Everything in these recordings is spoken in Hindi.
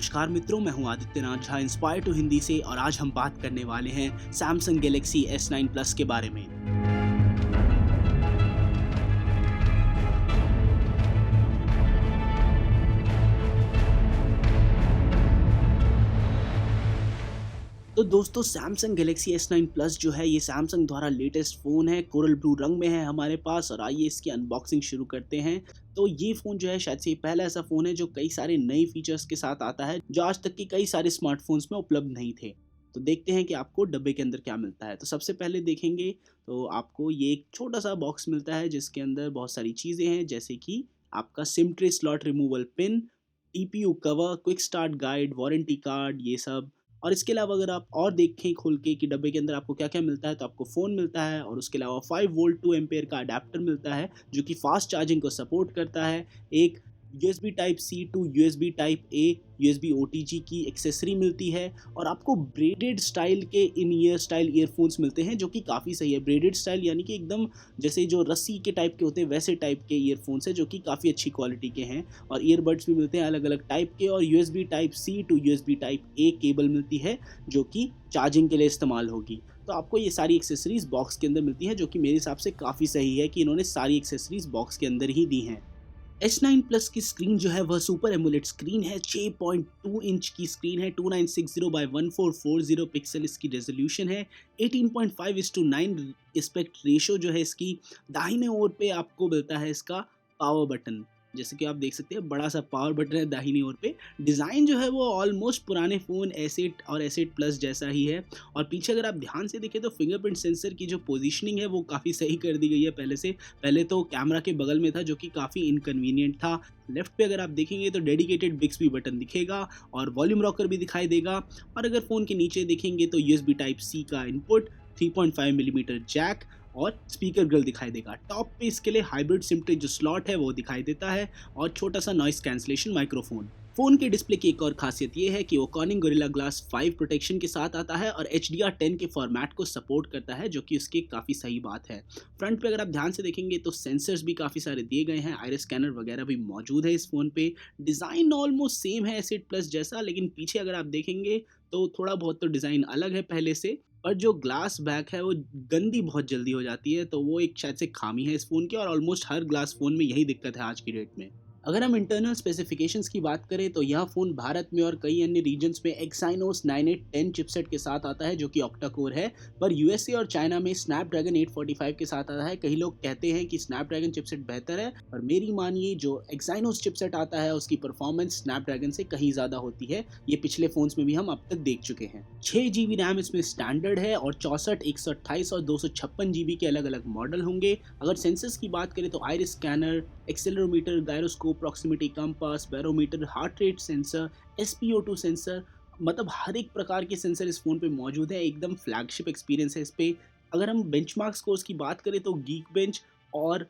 नमस्कार मित्रों, मैं हूं आदित्यनाथ झा इंस्पायर टू हिंदी से और आज हम बात करने वाले हैं सैमसंग गैलेक्सी S9 प्लस के बारे में। तो दोस्तों सैमसंग गैलेक्सी S9 प्लस जो है ये सैमसंग द्वारा लेटेस्ट फ़ोन है, कोरल ब्लू रंग में है हमारे पास और आइए इसकी अनबॉक्सिंग शुरू करते हैं। तो ये फ़ोन जो है शायद से पहला ऐसा फ़ोन है जो कई सारे नए फीचर्स के साथ आता है जो आज तक के कई सारे स्मार्टफ़ोन्स में उपलब्ध नहीं थे। तो देखते हैं कि आपको डब्बे के अंदर क्या मिलता है। तो सबसे पहले देखेंगे तो आपको ये एक छोटा-सा बॉक्स मिलता है जिसके अंदर बहुत सारी चीज़ें हैं जैसे कि आपका SIM tray slot removal pin, TPU cover, quick start guide, warranty card ये सब। और इसके अलावा अगर आप और देखें खोल के कि डब्बे के अंदर आपको क्या-क्या मिलता है, तो आपको फ़ोन मिलता है और उसके अलावा 5 वोल्ट 2 एम्पीयर का अडैप्टर मिलता है, जो कि फ़ास्ट चार्जिंग को सपोर्ट करता है। एक USB type C to USB type A USB OTG की एक्सेसरी मिलती है और आपको ब्रेडेड स्टाइल के इन ईयर स्टाइल ईयरफ़ोन्स मिलते हैं, जो कि काफ़ी सही है। ब्रेडेड स्टाइल यानी कि एकदम जैसे जो रस्सी के टाइप के होते हैं, वैसे टाइप के ईयरफ़ोन्स हैं, जो कि काफ़ी अच्छी क्वालिटी के हैं। और ईयरबड्स भी मिलते हैं अलग-अलग टाइप के और USB type C to USB type A cable मिलती है, जो कि चार्जिंग के लिए इस्तेमाल होगी। तो आपको ये सारी एक्सेसरीज़ बॉक्स के अंदर मिलती हैं, जो कि मेरे हिसाब से काफ़ी सही है कि इन्होंने सारी एक्सेसरीज़ बॉक्स के अंदर ही दी हैं। S9 प्लस की स्क्रीन जो है वह सुपर एमोलेड स्क्रीन है, 6.2 इंच की स्क्रीन है, 2960 बाय 1440 पिक्सल इसकी रेजोल्यूशन है, 18.5:9 एस्पेक्ट रेशो जो है इसकी। दाहिने ओर पे आपको मिलता है इसका पावर बटन, जैसे कि आप देख सकते हैं बड़ा सा पावर बटन है दाहिनी ओर पे। डिज़ाइन जो है वो ऑलमोस्ट पुराने फ़ोन S8 और S8 प्लस जैसा ही है और पीछे अगर आप ध्यान से देखें तो फिंगरप्रिंट सेंसर की जो पोजीशनिंग है वो काफ़ी सही कर दी गई है पहले से। पहले तो कैमरा के बगल में था, जो कि काफ़ी इनकन्वीनियंट था। लेफ्ट पे अगर आप देखेंगे तो डेडिकेटेड बिक्सबी बटन दिखेगा और वॉल्यूम रॉकर भी दिखाई देगा। और अगर फ़ोन के नीचे देखेंगे तो यूएसबी टाइप सी का इनपुट, 3.5 मिलीमीटर जैक और स्पीकर ग्रिल दिखाई देगा। टॉप पे इसके लिए हाइब्रिड सिम ट्रे जो स्लॉट है वो दिखाई देता है और छोटा सा नॉइस कैंसलेशन माइक्रोफोन। फ़ोन के डिस्प्ले की एक और खासियत ये है कि वो कॉर्निंग गोरिल्ला ग्लास 5 प्रोटेक्शन के साथ आता है और HDR10 के फॉर्मेट को सपोर्ट करता है, जो कि उसकी काफ़ी सही बात है। फ्रंट पे अगर आप ध्यान से देखेंगे तो सेंसर्स भी काफ़ी सारे दिए गए हैं, आइरिस स्कैनर वगैरह भी मौजूद है इस फ़ोन पे। डिज़ाइन ऑलमोस्ट सेम है S8 प्लस जैसा, लेकिन पीछे अगर आप देखेंगे तो थोड़ा बहुत तो डिज़ाइन अलग है पहले से। पर जो ग्लास बैक है वो गंदी बहुत जल्दी हो जाती है, तो वो एक शायद से खामी है इस फ़ोन की और ऑलमोस्ट हर ग्लास फ़ोन में यही दिक्कत है आज की डेट में। अगर हम इंटरनल स्पेसिफिकेशंस की बात करें तो यह फ़ोन भारत में और कई अन्य रीजन्स में एक्साइनोस 9810 चिपसेट के साथ आता है, जो कि ऑक्टा कोर है। पर यूएसए और चाइना में स्नैपड्रैगन 845 के साथ आता है। कई लोग कहते हैं कि स्नैपड्रैगन चिपसेट बेहतर है, पर मेरी मानिए जो एक्साइनोस चिपसेट आता है उसकी परफॉर्मेंस स्नैपड्रैगन से कहीं ज़्यादा होती है। ये पिछले फ़ोन्स में भी हम अब तक देख चुके हैं। 6 GB रैम इसमें स्टैंडर्ड है और 64, 128 और 256 GB के अलग अलग मॉडल होंगे। अगर सेंसर्स की बात करें तो iris scanner, accelerometer, gyroscope, proximity compass, barometer, heart rate sensor, SpO2 sensor, मतलब हर एक प्रकार के सेंसर इस फ़ोन पे मौजूद है। एकदम फ्लैगशिप एक्सपीरियंस है इस पे। अगर हम बेंचमार्क स्कोर्स की बात करें तो गीक बेंच और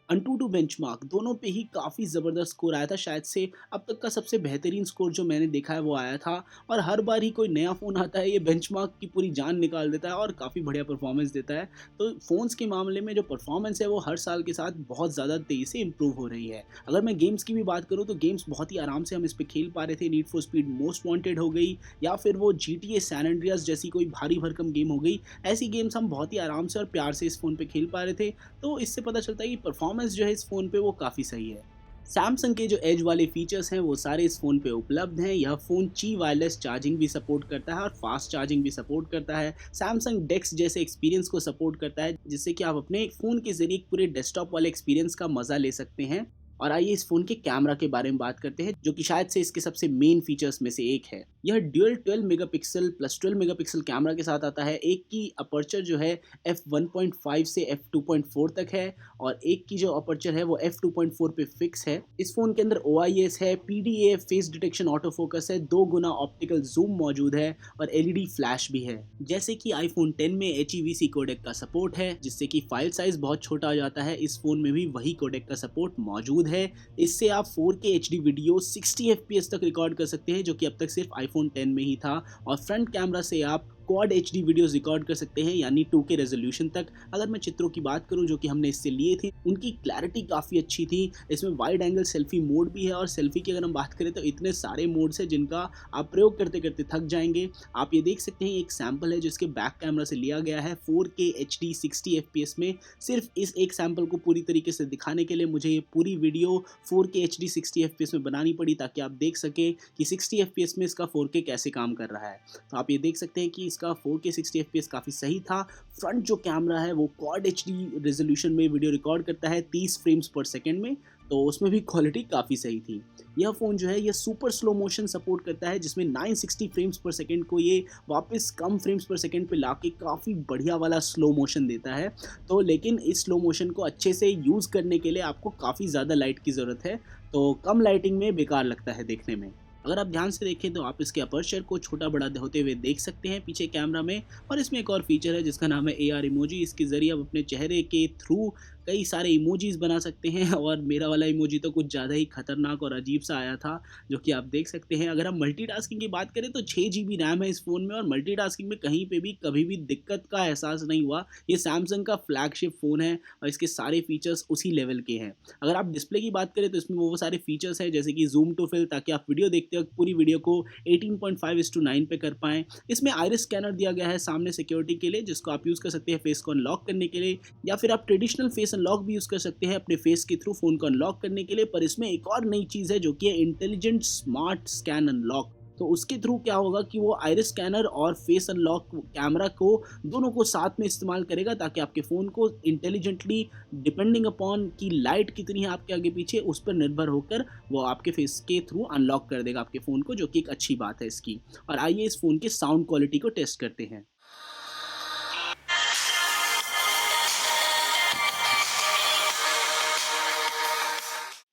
अंटूटू बेंचमार्क दोनों पे ही काफ़ी ज़बरदस्त स्कोर आया था। शायद से अब तक का सबसे बेहतरीन स्कोर जो मैंने देखा है वो आया था। और हर बार ही कोई नया फ़ोन आता है ये बेंचमार्क की पूरी जान निकाल देता है और काफ़ी बढ़िया परफॉर्मेंस देता है। तो फ़ोन्स के मामले में जो परफॉर्मेंस है वो हर साल के साथ बहुत ज़्यादा तेज़ी से इम्प्रूव हो रही है। अगर मैं गेम्स की भी बात करूँ तो गेम्स बहुत ही आराम से हम इस पे खेल पा रहे थे। Need for speed most wanted हो गई या फिर वो GTA सैन एंड्रियास जैसी कोई भारी भरकम गेम हो गई। ऐसी गेम्स हम बहुत ही आराम से और प्यार से इस फ़ोन पे खेल पा रहे थे। तो इससे पता चलता है कि परफॉर्मेंस जो है इस फ़ोन पे वो काफ़ी सही है। सैमसंग के जो एज वाले फीचर्स हैं वो सारे इस फ़ोन पे उपलब्ध हैं। यह फ़ोन ची वायरलेस चार्जिंग भी सपोर्ट करता है और फास्ट चार्जिंग भी सपोर्ट करता है। सैमसंग डेक्स जैसे एक्सपीरियंस को सपोर्ट करता है, जिससे कि आप अपने फ़ोन के ज़रिए पूरे डेस्कटॉप वाले एक्सपीरियंस का मज़ा ले सकते हैं। और आइए इस फ़ोन के कैमरा के बारे में बात करते हैं, जो कि शायद से इसके सबसे मेन फीचर्स में से एक है। यह dual 12 megapixel plus 12 megapixel camera के साथ आता है। एक की अपर्चर जो है f1.5 से f2.4 तक है और एक की जो अपर्चर है वो f2.4 पे फिक्स है। इस फ़ोन के अंदर OIS है, PDA face detection auto focus है, 2 गुना ऑप्टिकल जूम मौजूद है और LED फ्लैश भी है। जैसे कि आईफोन 10 में HEVC कोडेक का सपोर्ट है, जिससे कि फाइल साइज बहुत छोटा हो जाता है। इस फ़ोन में भी वही कोडेक का सपोर्ट मौजूद है। इससे आप 4K HD वीडियो 60 FPS तक रिकॉर्ड कर सकते हैं, जो कि अब तक सिर्फ आईफोन 10 में ही था। और फ्रंट कैमरा से आप क्वाड एचडी वीडियोस रिकॉर्ड कर सकते हैं, यानी 2K रेजोल्यूशन तक। अगर मैं चित्रों की बात करूं जो कि हमने इससे लिए थे, उनकी क्लैरिटी काफ़ी अच्छी थी। इसमें वाइड एंगल सेल्फी मोड भी है, और सेल्फी की अगर हम बात करें तो इतने सारे मोड्स हैं जिनका आप प्रयोग करते करते थक जाएंगे। आप ये देख सकते हैं एक सैंपल है जिसके बैक कैमरा से लिया गया है 4K HD 60 FPS में। सिर्फ इस एक सैंपल को पूरी तरीके से दिखाने के लिए मुझे ये पूरी वीडियो 4K HD 60 FPS में बनानी पड़ी, ताकि आप देख सकें कि 60 FPS में इसका 4K कैसे काम कर रहा है। तो आप ये देख सकते हैं कि इसका 4K 60 FPS काफ़ी सही था। फ्रंट जो कैमरा है वो क्वाड एचडी रेजोल्यूशन में वीडियो रिकॉर्ड करता है 30 फ्रेम्स पर सेकेंड में, तो उसमें भी क्वालिटी काफ़ी सही थी। यह फ़ोन जो है ये सुपर स्लो मोशन सपोर्ट करता है, जिसमें 960 फ्रेम्स पर सेकेंड को ये वापस कम फ्रेम्स पर सेकेंड पे लाके काफ़ी बढ़िया वाला स्लो मोशन देता है। तो लेकिन इस स्लो मोशन को अच्छे से यूज़ करने के लिए आपको काफ़ी ज़्यादा लाइट की ज़रूरत है, तो कम लाइटिंग में बेकार लगता है देखने में। अगर आप ध्यान से देखें तो आप इसके अपर्चर को छोटा बड़ा होते हुए देख सकते हैं पीछे कैमरा में। और इसमें एक और फीचर है जिसका नाम है AR इमोजी। इसके ज़रिए आप अपने चेहरे के थ्रू कई सारे इमोजीज़ बना सकते हैं, और मेरा वाला इमोजी तो कुछ ज़्यादा ही खतरनाक और अजीब सा आया था, जो कि आप देख सकते हैं। अगर हम मल्टीटास्किंग की बात करें तो 6 GB रैम है इस फ़ोन में, और मल्टीटास्किंग में कहीं पे भी कभी भी दिक्कत का एहसास नहीं हुआ। ये सैमसंग का फ्लैगशिप फ़ोन है और इसके सारे फीचर्स उसी लेवल के हैं। अगर आप डिस्प्ले की बात करें तो इसमें वो सारे फीचर्स हैं जैसे कि ज़ूम टू फिल, ताकि आप वीडियो देखते वक्त पूरी वीडियो को 18.5:9 पे कर पाएँ। इसमें आइरिस स्कैनर दिया गया है सामने सिक्योरिटी के लिए, जिसको आप यूज़ कर सकते हैं फेस को अनलॉक करने के लिए, या फिर आप ट्रेडिशनल फेस अनलॉक भी यूज़ कर सकते हैं अपने फेस के थ्रू फ़ोन को अनलॉक करने के लिए। पर इसमें एक और नई चीज़ है जो कि है इंटेलिजेंट स्मार्ट स्कैन अनलॉक। तो उसके थ्रू क्या होगा कि वो आइरिस स्कैनर और फेस अनलॉक कैमरा को दोनों को साथ में इस्तेमाल करेगा, ताकि आपके फ़ोन को इंटेलिजेंटली डिपेंडिंग अपॉन कि लाइट कितनी है आपके आगे पीछे, उस पर निर्भर होकर वो आपके फेस के थ्रू अनलॉक कर देगा आपके फ़ोन को, जो कि एक अच्छी बात है इसकी। और आइए इस फ़ोन के साउंड क्वालिटी को टेस्ट करते हैं।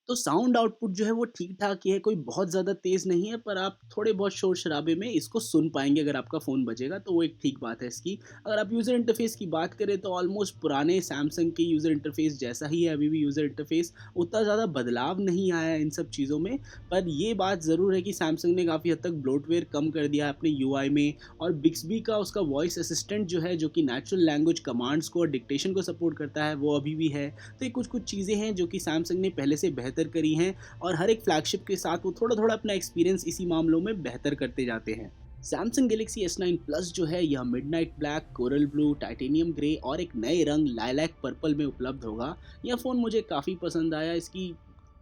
तो साउंड आउटपुट जो है वो ठीक-ठाक ही है, कोई बहुत ज़्यादा तेज़ नहीं है, पर आप थोड़े बहुत शोर-शराबे में इसको सुन पाएँगे अगर आपका फ़ोन बजेगा, तो वो एक ठीक बात है इसकी। अगर आप यूज़र इंटरफ़ेस की बात करें तो ऑलमोस्ट पुराने सैमसंग के यूज़र इंटरफ़ेस जैसा ही है अभी भी यूज़र इंटरफ़ेस, उतना ज़्यादा बदलाव नहीं आया है इन सब चीज़ों में। पर ये बात ज़रूर है कि सैमसंग ने काफ़ी हद तक ब्लोटवेयर कम कर दिया है अपने यूआई में, और बिक्सबी का उसका वॉइस असिस्टेंट जो है, जो कि नेचुरल लैंग्वेज कमांड्स को और डिक्टेशन को सपोर्ट करता है, वो अभी भी है। तो ये कुछ-कुछ चीज़ें हैं जो कि सैमसंग ने पहले से बेहतर करी हैं, और हर एक फ्लैगशिप के साथ वो थोड़ा-थोड़ा अपना एक्सपीरियंस इसी मामलों में बेहतर करते जाते हैं। सैमसंग गैलेक्सी S9 प्लस जो है यह midnight black, coral blue, titanium grey और एक नए रंग लाइलैक पर्पल में उपलब्ध होगा। यह फ़ोन मुझे काफ़ी पसंद आया। इसकी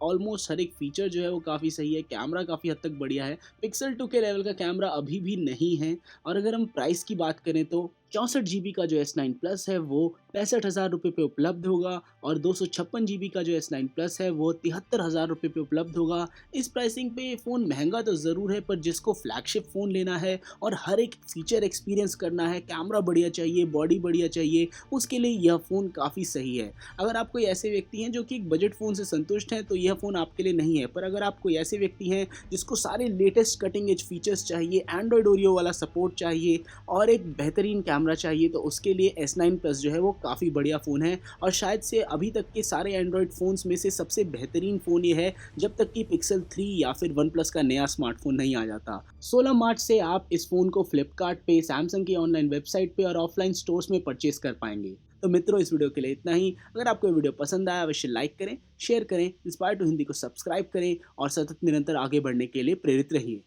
ऑलमोस्ट हर एक फीचर जो है वो काफ़ी सही है। कैमरा काफ़ी हद तक बढ़िया है। पिक्सल 2 के लेवल का कैमरा अभी भी नहीं है। और अगर हम प्राइस की बात करें तो 64 GB का जो S9 प्लस है वो 65,000 रुपये पे उपलब्ध होगा, और 256 GB का जो S9 प्लस है वो 73,000 रुपये पे उपलब्ध होगा। इस प्राइसिंग पे ये फ़ोन महंगा तो ज़रूर है, पर जिसको फ्लैगशिप फ़ोन लेना है और हर एक फीचर एक्सपीरियंस करना है, कैमरा बढ़िया चाहिए, बॉडी बढ़िया चाहिए, उसके लिए यह फ़ोन काफ़ी सही है। अगर आप कोई ऐसे व्यक्ति हैं जो कि एक बजट फ़ोन से संतुष्ट हैं, तो यह फ़ोन आपके लिए नहीं है। पर अगर आप कोई ऐसे व्यक्ति हैं जिसको सारे लेटेस्ट कटिंग एज फीचर्स चाहिए, एंड्रॉयड ओरियो वाला सपोर्ट चाहिए और एक बेहतरीन कैमरा चाहिए, तो उसके लिए S9 प्लस जो है वो काफ़ी बढ़िया फ़ोन है। और शायद से अभी तक के सारे एंड्रॉयड फ़ोन्स में से सबसे बेहतरीन फ़ोन ये है, जब तक कि पिक्सल 3 या फिर वन प्लस का नया स्मार्टफोन नहीं आ जाता। 16 मार्च से आप इस फ़ोन को फ्लिपकार्ट पे, सैमसंग की ऑनलाइन वेबसाइट पे और ऑफलाइन स्टोर्स में परचेस कर पाएंगे। तो मित्रों, इस वीडियो के लिए इतना ही। अगर आपको ये वीडियो पसंद आया अवश्य लाइक करें, शेयर करें, इंस्पायर टू हिंदी को सब्सक्राइब करें और सतत निरंतर आगे बढ़ने के लिए प्रेरित रहिए।